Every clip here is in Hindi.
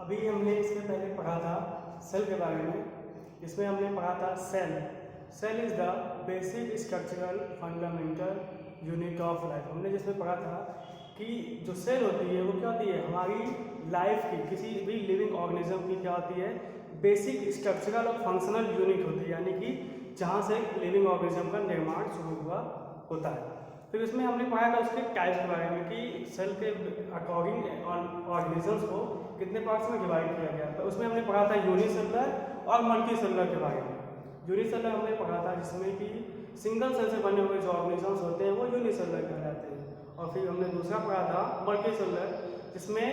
अभी हमने इससे पहले पढ़ा था सेल के बारे में। इसमें हमने पढ़ा था cell. Cell is the basic structural fundamental unit of life. हमने जिसमें पढ़ा था कि जो सेल होती है वो क्या होती है, हमारी लाइफ की, किसी भी लिविंग ऑर्गेनिज्म की क्या होती है, बेसिक स्ट्रक्चरल और फंक्शनल यूनिट होती है, यानी कि जहाँ से लिविंग ऑर्गेनिज्म का निर्माण शुरू हुआ होता है। फिर इसमें हमने पढ़ा था उसके टाइप्स के बारे में कि सेल के अकॉर्डिंग ऑर्गेनिजम्स को कितने पार्ट्स में डिवाइड किया गया। तो उसमें हमने पढ़ा था यूनिसेलुलर और मल्टीसेलुलर के बारे में। यूनिसेलुलर हमने पढ़ा था जिसमें कि सिंगल सेल से बने हुए जो ऑर्गेनिजम्स होते हैं वो यूनिसेलुलर कहलाते हैं। और फिर हमने दूसरा पढ़ा था मल्टीसेलुलर, जिसमें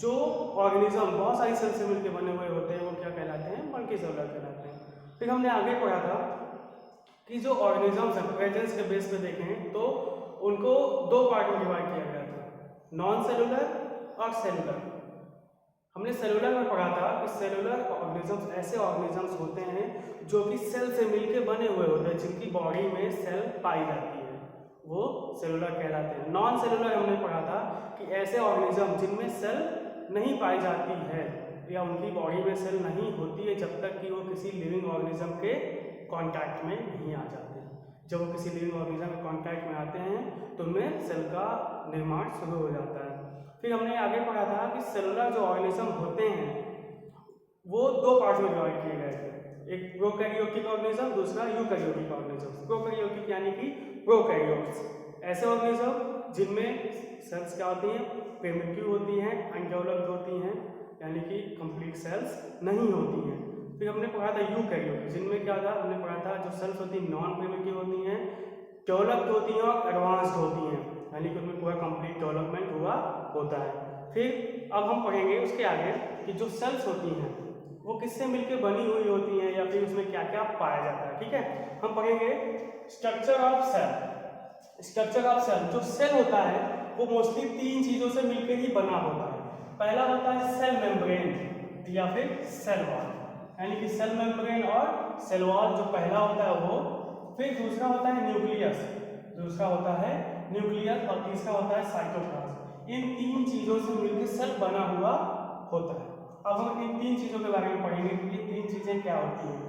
जो ऑर्गेनिज्म बहुत सारी सेल से मिलकर बने हुए होते हैं वो क्या कहलाते हैं, मल्टीसेलुलर कहलाते हैं। फिर हमने आगे पढ़ा था कि जो ऑर्गेनिजम्स हैं प्रेजेंस के बेस पे देखें तो उनको दो पार्ट में डिवाइड किया गया था, नॉन सेलुलर और सेलुलर। हमने सेलुलर में पढ़ा था कि सेलुलर ऑर्गेनिजम्स ऐसे ऑर्गेनिजम्स होते हैं जो कि सेल से मिलकर बने हुए होते हैं, जिनकी बॉडी में सेल पाई जाती है, वो सेलुलर कहलाते हैं। नॉन सेलुलर हमने पढ़ा था कि ऐसे ऑर्गेनिज्म जिनमें सेल नहीं पाई जाती है या उनकी बॉडी में सेल नहीं होती है जब तक कि वो किसी लिविंग ऑर्गेनिज्म के कांटेक्ट में नहीं आ जाते। जब वो किसी लिविंग ऑर्गेनिज्म के कांटेक्ट में आते हैं तो उनमें सेल का निर्माण शुरू हो जाता है। फिर हमने आगे पढ़ा था कि सेलुलर जो ऑर्गेनिज्म होते हैं वो दो पार्ट्स में डिवाइड किए गए थे, एक प्रोकैरियोटिक ऑर्गेनिज्म, दूसरा यूकैरियोटिक ऑर्गेनिज्म। प्रोकैरियोटिक यानी कि प्रोकैरियोट्स, ऐसे ऑर्गेनिज्म जिनमें सेल्स क्या होती हैं, प्रिमिटिव होती हैं, अनडेवलप्ड होती हैं, यानी कि कंप्लीट सेल्स नहीं होती हैं। फिर हमने पढ़ा था यूकैरियोटिक, जिनमें क्या था, हमने पढ़ा था जो सेल्स होती हैं नॉन प्रिमिटिव होती हैं, डेवलप्ड होती हैं और एडवांस्ड होती हैं, यानी कि उनमें पूरा कंप्लीट डेवलपमेंट हुआ होता है। फिर अब हम पढ़ेंगे उसके आगे कि जो सेल्स होती हैं वो किससे मिलकर बनी हुई होती हैं या फिर उसमें क्या क्या पाया जाता है। ठीक है, हम पढ़ेंगे structure of cell. Structure of cell, जो सेल होता है वो मोस्टली तीन चीजों से मिलकर ही बना होता है। पहला होता है सेल मेम्ब्रेन या फिर सेल वॉल, यानी कि सेल मेम्ब्रेन और सेल वॉल जो पहला होता है वो। फिर दूसरा होता है न्यूक्लियस, दूसरा होता है न्यूक्लियस और तीसरा होता है साइटोप्लाज्म। इन तीन चीजों से मिलकर सेल बना हुआ होता है। अब हम इन तीन चीजों के बारे में पढ़ेंगे कि ये तीन चीजें क्या होती हैं।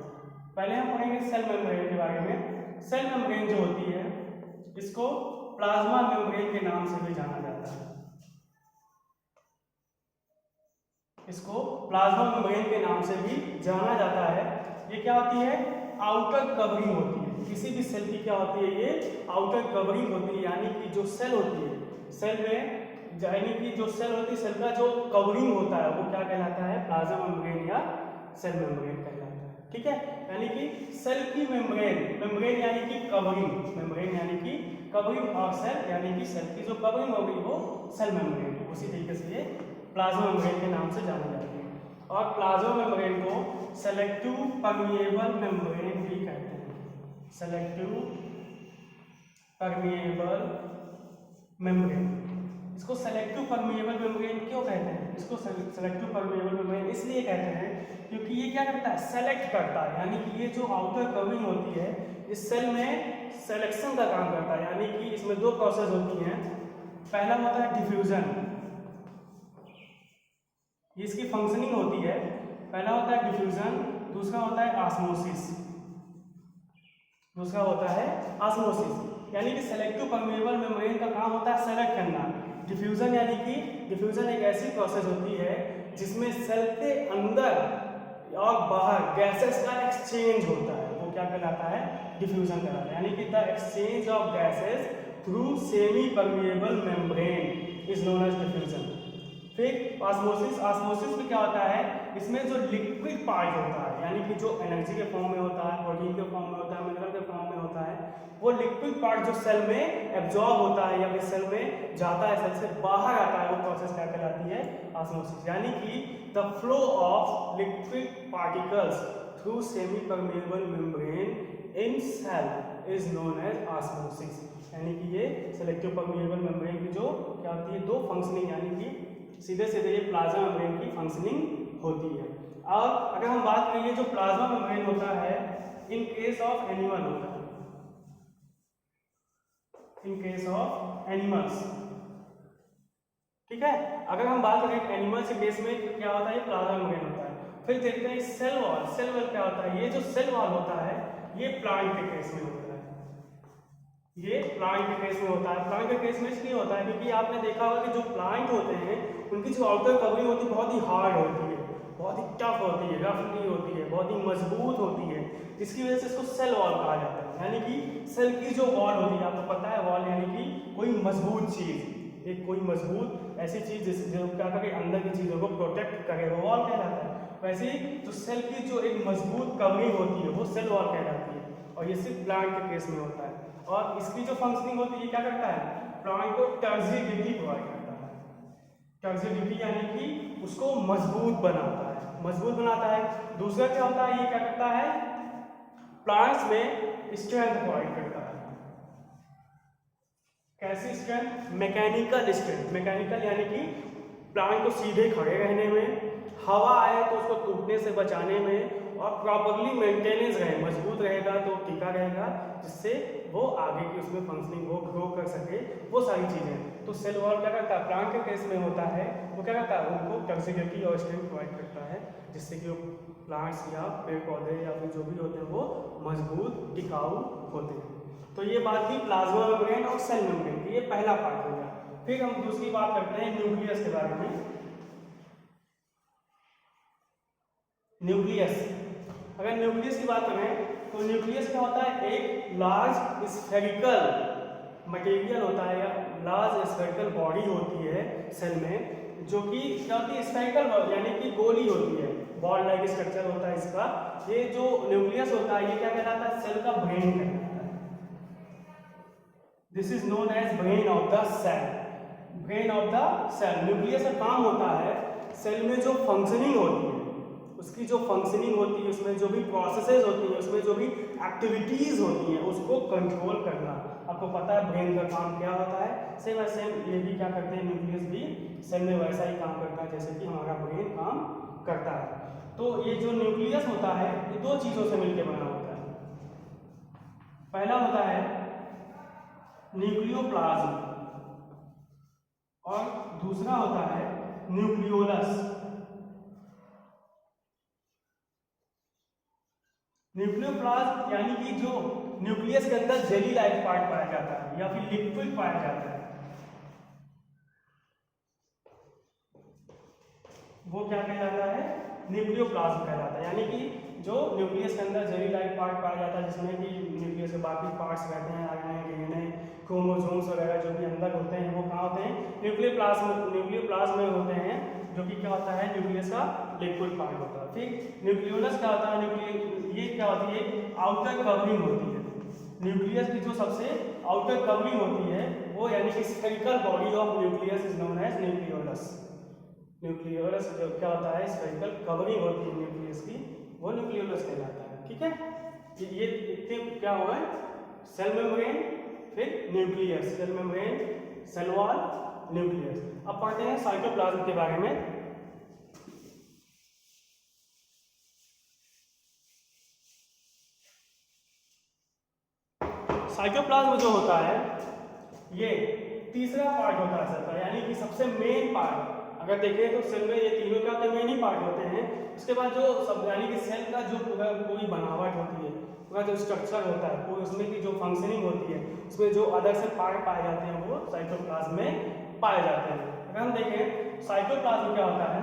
पहले हम पढ़ेंगे सेल मेम्ब्रेन के बारे में। सेल मेम्ब्रेन जो होती है इसको प्लाज्मा मेम्ब्रेन के नाम से भी जाना जाता है। इसको प्लाज्मा मेम्ब्रेन के नाम से भी जाना जाता है। ये क्या होती है, आउटर कवरिंग होती है। किसी भी सेल की क्या होती है, ये आउटर कवरिंग होती है, यानी कि जो सेल होती है, सेल में यानी कि जो सेल होती है, सेल का जो कवरिंग होता है वो क्या कहलाता है, प्लाज्मा मेम्ब्रेन या सेल मेम्ब्रेन कहलाता है। ठीक है, यानी कि सेल की मेम्ब्रेन, मेम्ब्रेन यानी कि कवरिंग, मेम्ब्रेन यानी कि कवरिंग और सेल यानी कि सेल की जो कवरिंग होगी वो सेल मेम्ब्रेन है। उसी तरीके से ये प्लाज्मा मेम्ब्रेन के नाम से जानी जाती है। और प्लाज्मा मेम्ब्रेन को सेलेक्टिव परमिएबल मेम्ब्रेन भी कहते हैं। सेलेक्टिव परमिएबल मेम्ब्रेन, इसको सेलेक्टिव परमिएबल मेम्ब्रेन क्यों कहते हैं, इसको सेलेक्टिव परमिएबल मेम्ब्रेन इसलिए कहते हैं क्योंकि ये क्या करता है, सेलेक्ट करता है, यानी कि ये जो आउटर कवरिंग होती है इस सेल में सिलेक्शन का काम करता है। यानी कि इसमें दो प्रोसेस होती हैं। पहला होता है डिफ्यूजन, इसकी फंक्शनिंग होती है। पहला होता है डिफ्यूजन, दूसरा होता है ऑस्मोसिस, दूसरा होता है ऑस्मोसिस। यानी कि सेलेक्टिव परमेबल मेम्ब्रेन का काम होता है सेलेक्ट करना। डिफ्यूजन यानी कि डिफ्यूजन एक ऐसी प्रोसेस होती है जिसमें सेल के अंदर और बाहर गैसेस का एक्सचेंज होता है, वो क्या कहलाता है, डिफ्यूजन कहलाता है। यानी कि the exchange of gases through semi permeable membrane is known as diffusion. फिर ऑस्मोसिस, ऑस्मोसिस में क्या होता है, इसमें जो लिक्विड पार्ट होता है, यानी कि जो एनर्जी के फॉर्म में होता है, प्रोटीन के फॉर्म में होता है, मिनरल के फॉर्म में होता है, वो लिक्विड पार्ट जो सेल में एब्जॉर्ब होता है या फिर सेल में जाता है, सेल से बाहर आता है, वो प्रोसेस क्या कहलाती है, ऑस्मोसिस। यानी कि the flow of liquid particles through semi permeable membrane in cell is known as osmosis. यानी कि ये सेलेक्टिव परमिएबल मेम्ब्रेन की जो क्या होती है, दो फंक्शनिंग, यानी कि सीधे सीधे ये प्लाज्मा मेम्ब्रेन की फंक्शनिंग होती है। और अगर हम बात करें जो प्लाज्मा मेम्ब्रेन होता है इन केस ऑफ एनिमल होता है, इन केस ऑफ एनिमल्स ठीक है। अगर हम बात करें एनिमल्स के केस में तो क्या होता है, प्लाज्मा मेम्ब्रेन होता है। फिर देखते हैं सेल वॉल। सेल वॉल क्या होता है, ये जो सेल वॉल होता है ये प्लांट के केस में होता है, ये प्लांट के केस में होता है। प्लांट के केस में इसलिए होता है क्योंकि आपने देखा होगा कि जो प्लांट होते हैं उनकी जो आउटर कवरिंग होती है बहुत ही हार्ड होती है, बहुत ही टफ होती है, रफ नहीं होती है, बहुत ही मजबूत होती है, जिसकी वजह से इसको सेल वॉल कहा जाता है। यानी कि सेल की जो वॉल होती है, आपको पता है वॉल यानी कि कोई मजबूत चीज, एक कोई मजबूत ऐसी चीज जो क्या करे अंदर की चीजों को प्रोटेक्ट करे, वो वॉल कहलाता है। वैसे ही तो सेल की जो एक मजबूत कवरिंग होती है वो सेल वॉल कहलाती है, और ये सिर्फ प्लांट के केस में होता है। और इसकी जो फंक्शनिंग होती है क्या करता है, प्लांट को टर्जिडिटी प्रोवाइड करता है। टर्जिडिटी यानी कि उसको मजबूत बनाता है, मजबूत बनाता है। दूसरा क्या होता है, ये क्या करता है, प्लांट्स में स्ट्रेंथ प्रोवाइड करता है। कैसी स्ट्रेंथ, मैकेनिकल स्ट्रेंथ। मैकेनिकल यानी कि प्लांट को सीधे खड़े रहने में, हवा आए तो उसको टूटने से बचाने में, और प्रॉपरली मेंटेनेंस रहे, मजबूत रहेगा तो टिका रहेगा, जिससे वो आगे की उसमें फंक्शनिंग वो ग्रो कर सके, वो सारी चीज़ें। तो सेल वॉल क्या करता है, प्लांट के केस में होता है, वो क्या करता है, उनको टॉक्सिसिटी और स्ट्रेंथ प्रोवाइड करता है, जिससे कि वो प्लांट्स या पेड़ पौधे या फिर जो भी होते हैं वो मजबूत टिकाऊ होते हैं। तो ये बात थी प्लाज्मा मेम्ब्रेन और सेल मेम्ब्रेन की, ये पहला पार्ट हो गया। फिर हम दूसरी बात करते हैं न्यूक्लियस के बारे में। न्यूक्लियस, अगर न्यूक्लियस की बात करें तो न्यूक्लियस क्या होता है, एक लार्ज स्फेरिकल मटेरियल होता है या लार्ज स्फेरिकल बॉडी होती है सेल में, जो कि क्या होती है, स्फेरिकल यानी कि गोली होती है, बॉल लाइक स्ट्रक्चर होता है इसका। ये जो न्यूक्लियस होता है ये क्या कहलाता है, सेल का ब्रेन कहलाता है। This is known as brain of the cell, brain of the cell. Nucleus का काम होता है सेल में जो फंक्शनिंग होती है, उसकी जो फंक्शनिंग होती है, उसमें जो भी प्रोसेसेस होती हैं, उसमें जो भी एक्टिविटीज़ होती हैं, उसको कंट्रोल करना। आपको पता है ब्रेन का काम क्या होता है, सेम सेम ये भी क्या करते हैं, न्यूक्लियस भी सेल में वैसा ही काम करता है जैसे कि हमारा ब्रेन काम करता है। तो ये जो न्यूक्लियस होता है ये दो चीज़ों से मिलकर बना होता है। पहला होता है न्यूक्लियोप्लाज्म और दूसरा होता है न्यूक्लियोलस। न्यूक्लियोप्लाज्म यानी कि जो न्यूक्लियस के अंदर जेली लाइक पार्ट पाया जाता है या फिर लिक्विड पाया जाता है, वो क्या कहलाता है, न्यूक्लियोप्लाज्म कहलाता है। यानी कि जो न्यूक्लियस के अंदर जेली लाइक पार्ट पाया जाता है, जिसमें कि न्यूक्लियस के बाकी पार्ट्स रहते हैं, आरएनए, डीएनए, क्रोमोसोम्स वगैरह जो भी अंदर होते हैं, वो कहाँ होते हैं, न्यूक्लियोप्लाज्म में होते हैं, जो कि क्या होता है, न्यूक्लियस का लिक्विड पार्ट होता है। फिर न्यूक्लियोलस क्या होता है, ये क्या होती है, आउटर कवरिंग होती है। न्यूक्लियस की जो सबसे आउटर कवरिंग होती है वो यानी कि spherical body of nucleus is known as nucleolus. Nucleolus जो क्या होता है, स्फेरिकल कवरिंग होती है न्यूक्लियस की, वो न्यूक्लियोलस कहलाता है। ठीक है, ये इतने क्या हुआ है, सेल मेम्ब्रेन, फिर nucleus, cell membrane, cell wall, nucleus. अब पढ़ते हैं साइटोप्लाज्म के बारे में। साइटोप्लाज्म जो होता है ये तीसरा पार्ट होता है सेल का, यानी कि सबसे मेन पार्ट। अगर देखें तो सेल में ये तीनों क्या होते हैं, मेन ही पार्ट होते हैं। उसके बाद जो सब यानी कि सेल का जो पूरी बनावट होती है, पूरा जो स्ट्रक्चर होता है, पूरी उसमें की जो फंक्शनिंग होती है, उसमें जो अलग से पार्ट पाए जाते हैं वो साइटोप्लाज्म में पाए जाते हैं। अगर हम देखें साइटोप्लाज्म क्या होता है,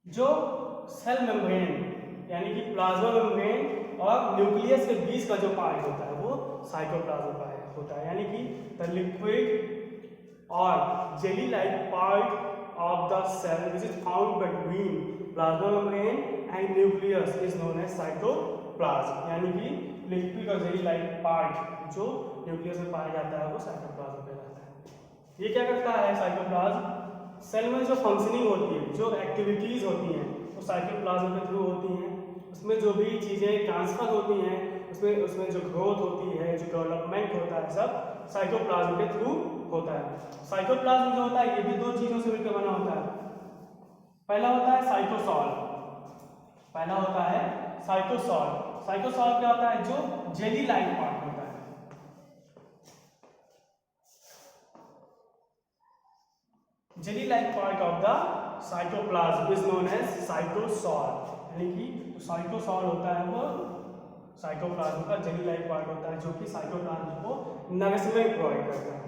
जो सेल मेम्ब्रेन यानी कि प्लाज्मा मेम्ब्रेन और न्यूक्लियस के बीच का जो पार्ट होता है वो साइटोप्लाज्म होता है। यानी कि द लिक्विड और jelly like part of the cell which is found between plasma membrane and nucleus is known as cytoplasm. यानी कि लिक्विड और जेली लाइक पार्ट जो न्यूक्लियस में पाया जाता है वो साइटोप्लाज्म कहलाता है। ये क्या करता है, साइटोप्लाज्म सेल में जो फंक्शनिंग होती है, जो एक्टिविटीज़ होती हैं, वो साइटोप्लाज्म के थ्रू होती हैं। उसमें जो भी चीज़ें ट्रांसफर होती हैं, उसमें जो ग्रोथ होती है, जो डेवलपमेंट होता है, सब साइटोप्लाज्म के थ्रू होता है। साइटोप्लाज्म जो होता है ये भी दो चीज़ों से मिलकर बना होता है। पहला होता है साइटोसॉल, पहला होता है साइटोसॉल। साइटोसॉल क्या होता है, जो जेली लाइक पार्ट होता है। Jelly like part of the cytoplasm is known as cytosol, यानी कि जो साइटोसॉल होता है वो साइटोप्लाज्म का जेली लाइक पार्ट होता है, जो कि साइटोप्लाज्म को नरिशमेंट प्रोवाइड करता है।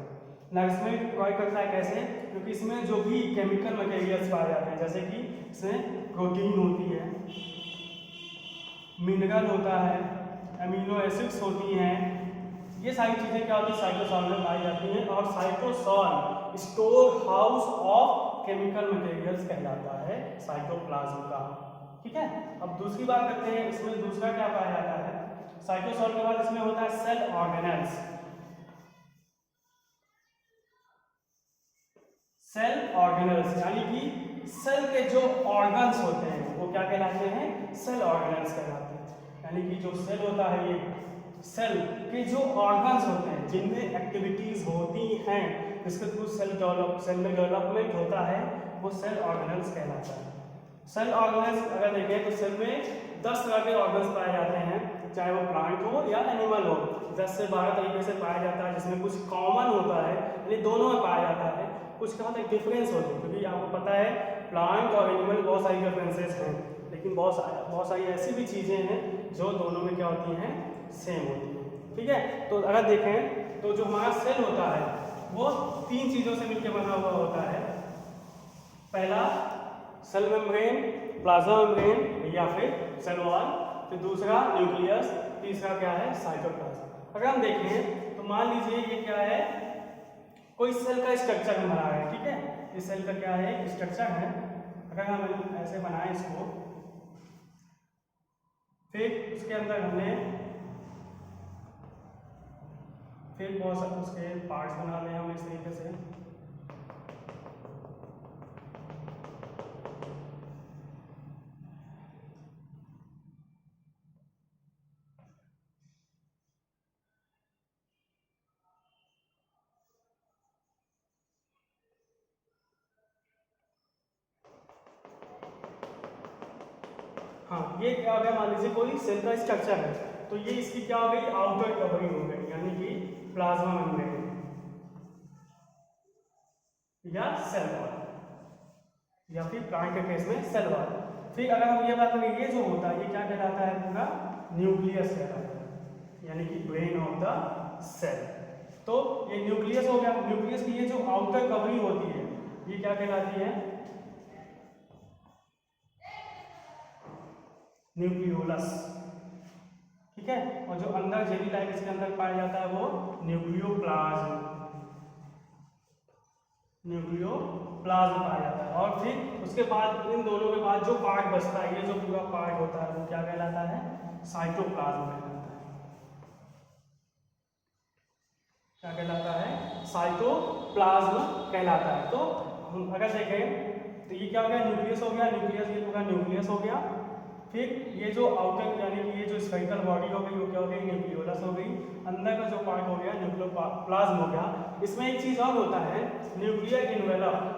नरिशमेंट प्रोवाइड करता है कैसे? क्योंकि इसमें जो भी केमिकल मटेरियल्स पाए जाते हैं, जैसे कि इसमें प्रोटीन होती है, मिनरल होता है, अमीनो एसिड्स होती हैं, ये सारी चीज़ें क्या होती है साइटोसॉल में पाई जाती हैं। और cytosol store house of chemical materials कहलाता है साइटोप्लाज्म का। ठीक है, अब दूसरी बात करते हैं, इसमें दूसरा क्या पाया जाता है साइटोसॉल के बाद? इसमें होता है सेल ऑर्गेनेल्स। सेल ऑर्गेनेल्स यानी कि सेल के जो ऑर्गन्स होते हैं वो क्या कहलाते हैं? सेल ऑर्गेनेल्स कहलाते हैं। यानी कि जो सेल होता है, ये सेल के जो ऑर्गन्स होते हैं जिनमें एक्टिविटीज होती हैं, जिसके थ्रू सेल में डेवलपमेंट होता है, वो सेल ऑर्गेनेल्स कहलाता है। सेल ऑर्गेनेल्स अगर देखें तो सेल में 10 तरह के ऑर्गन्स पाए जाते हैं, चाहे वो प्लांट हो या एनिमल हो। 10 से 12 तरीके से पाया जाता है, जिसमें कुछ कॉमन होता है, यानी दोनों में पाया जाता है, कुछ का मतलब डिफरेंस होते हैं। क्योंकि आपको पता है प्लांट और एनिमल बहुत सारी डिफरेंसेस हैं, लेकिन बहुत सारी ऐसी भी चीज़ें हैं जो दोनों में क्या होती हैं? सेम होती हैं। ठीक है, तो अगर देखें तो जो हमारा सेल होता है वो 3 चीज़ों से मिलकर बना हुआ होता है। पहला सेल मेम्ब्रेन, प्लाज्मा मेम्ब्रेन या फिर सेल वॉल, फिर दूसरा न्यूक्लियस, तीसरा क्या है? साइटोप्लाज्म। अगर हम देखें तो मान लीजिए ये क्या है, कोई सेल का स्ट्रक्चर हम बना रहे हैं। ठीक है, इस सेल का क्या है? स्ट्रक्चर है। अगर हम ऐसे बनाएं इसको, फिर उसके अंदर हमने फिर बहुत सारे उसके पार्ट्स बना रहे हैं हम इस तरीके से। हाँ, ये क्या हो गया? मान लीजिए कोई सेल का स्ट्रक्चर है, तो ये इसकी क्या हो गई? आउटर कवरिंग हो गई, यानी कि प्लाज्मा मेम्ब्रेन या सेल वॉल, या फिर प्लांट के केस में सेल वॉल। फिर अगर हम ये बात करें, ये जो होता है ये क्या कहलाता है? पूरा न्यूक्लियस कहलाता है, यानी कि ब्रेन ऑफ द सेल। तो ये न्यूक्लियस हो गया। न्यूक्लियस की ये जो आउटर कवरिंग होती है ये क्या कहलाती है? न्यूक्लियोलस। ठीक है, और जो अंदर जेली लाइक इसके अंदर पाया जाता है वो न्यूक्लियोप्लाज्म पाया जाता है। और फिर उसके बाद इन दोनों के बाद जो पार्ट बचता है, ये जो पूरा पार्ट होता है वो क्या कहलाता है? साइटोप्लाज्म कहलाता है। क्या कहलाता है? साइटोप्लाज्म कहलाता है। तो हम अगर देखें तो ये क्या हो गया? न्यूक्लियस हो गया। न्यूक्लियस, ये पूरा न्यूक्लियस हो गया। फिर ये जो आउटर यानी कि ये जो स्फेरिकल बॉडी हो गई वो क्या हो गई? न्यूक्लियोलस हो गई। अंदर का जो पार्ट हो गया न्यूक्लियोप्लाज्म हो गया। इसमें एक चीज और होता है, न्यूक्लियर इन्वेलप।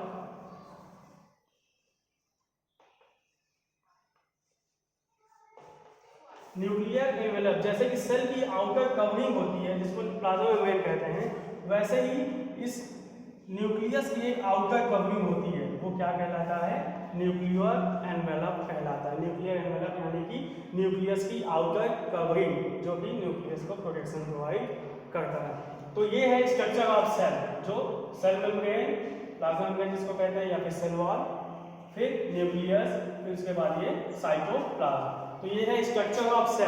न्यूक्लियर एनवेलप, जैसे कि सेल की आउटर कवरिंग होती है जिसको प्लाज्मा मेम्ब्रेन कहते हैं, वैसे ही इस न्यूक्लियस की एक आउटर कवरिंग होती है, वो क्या कहलाता है? न्यूक्लियर एनवेलप कहलाता है। न्यूक्लियर एनवेलप यानी कि न्यूक्लियस की आउटर कवरिंग, जो कि न्यूक्लियस को प्रोटेक्शन प्रोवाइड करता है। तो ये है स्ट्रक्चर ऑफ सेल, जो सेल मेम्ब्रेन, प्लाज्मा मेम्ब्रेन जिसको कहते हैं, या फिर सेल वॉल, फिर न्यूक्लियस, फिर उसके बाद ये साइटोप्लाज्म। तो ये है स्ट्रक्चर ऑफ सेल।